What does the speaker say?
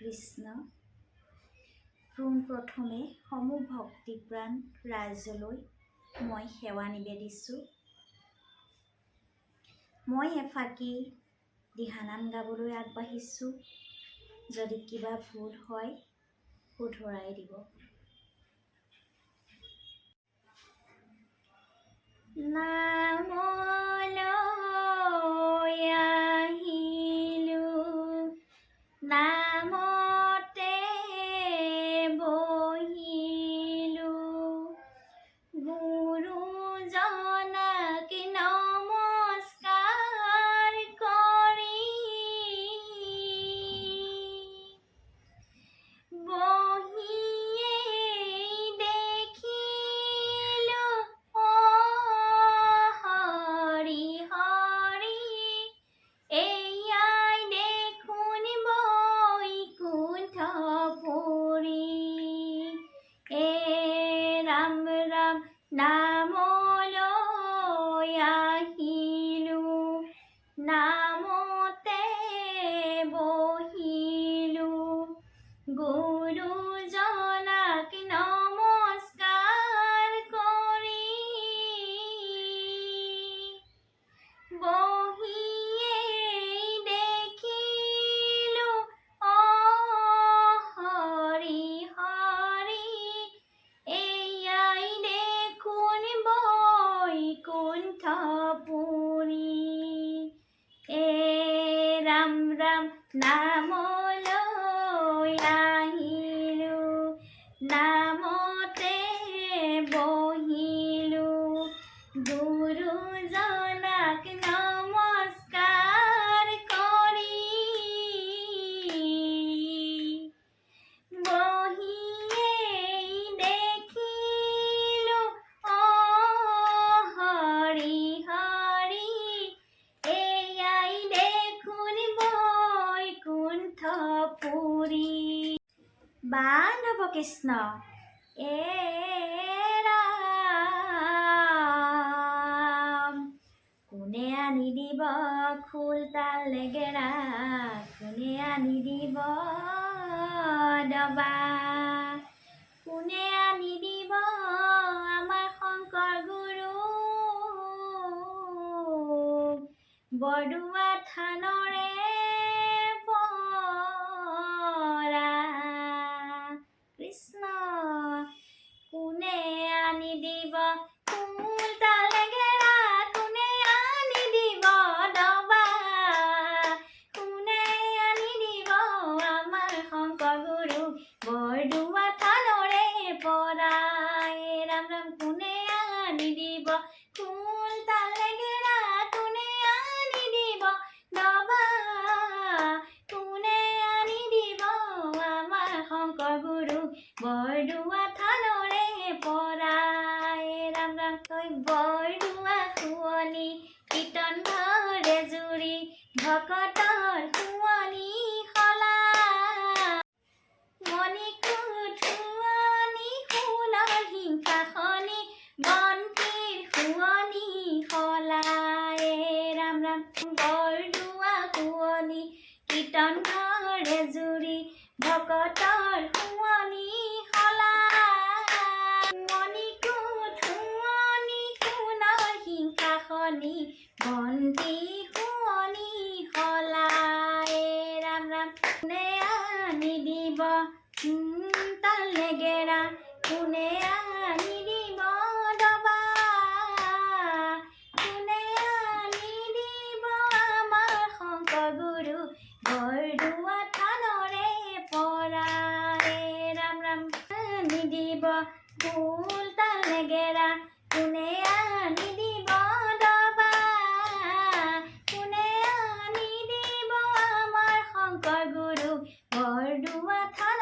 কৃষ্ণ। পোনপ্ৰথমে সমূহ ভক্তিপ্ৰাণ ৰাইজলৈ মই সেৱা নিবেদিছোঁ। মই এফাকি দিহানাম গাবলৈ আগবাঢ়িছোঁ। যদি কিবা ভুল হয় শুধৰাই দিব। নামলৈ আহিলোঁ, নামতে বহিলোঁ, গুৰুজনাক নমস্কাৰ কৰি নামলৈ আহিলোঁ, নামতে বহিলোঁ, গুৰুজনাক নমস্কাৰ কৰি বহিয়েই দেখিলোঁ হৰি হৰি, এয়াই দেখোন বৈকুণ্ঠপুৰী। ৰাম ৰাম নামলৈ আহিলোঁ, নামতে বহিলোঁ, গুৰুজনাক নমস্কাৰ কৰি বহিয়েই দেখিলোঁ হৰি হৰি, এয়াই দেখোন বৈকুণ্ঠপুৰী। বান্ধৱ কৃষ্ণ ৰাম, কোনে আনি দিব খোল তাল নেগেৰা, কোনে আনি দিব দবা, কোনে আনি দিব আমাৰ শংকৰ গুৰু বৰদোৱা থানৰে পৰা। কৃষ্ণ কোনে আনি দিব খোল তাল নেগেৰা, কোনে আনি দিব দবা, কোনে আনি দিব আমাৰ শংকৰ গুৰু বৰদোৱা থানৰে পৰা। ৰাম ৰাম কোনে আনি দিব খোল তাল নেগেৰা, কোনে আনি দিব দবা, কোনে আনি দিব আমাৰ শংকৰ গুৰু বৰদোৱা থানৰে পৰা। ৰাম ৰাম কৈ বৰদোৱা শুৱনি, কীৰ্তন ঘৰে জুৰি, ভকতৰ শুৱনি শলা, মণিকূট শুৱনি, সোণৰ সিংহাসনি, বন্তিৰ শুৱনি শলা। ৰাম ৰাম বৰদোৱা শুৱনি, কীৰ্তন ঘৰে জুৰি, ভকতৰ শুৱনি শলা, মণিকূট শুৱনি, সোণৰ সিংহাসনি, বন্তি শুৱনি শলা। ৰাম ৰাম কোনে আনি দিব তাল নেগেৰা, কোনে আনি দিব দবা, কোনে আনি দিব আমাৰ শংকৰ গুৰু বৰদোৱা থানৰে পৰা। ৰাম ৰাম আনি দিব খোল তাল নেগেৰা, কোনে আনি দিব দবা, কোনে আনি দিব আমাৰ শংকৰ গুৰু বৰদোৱা থান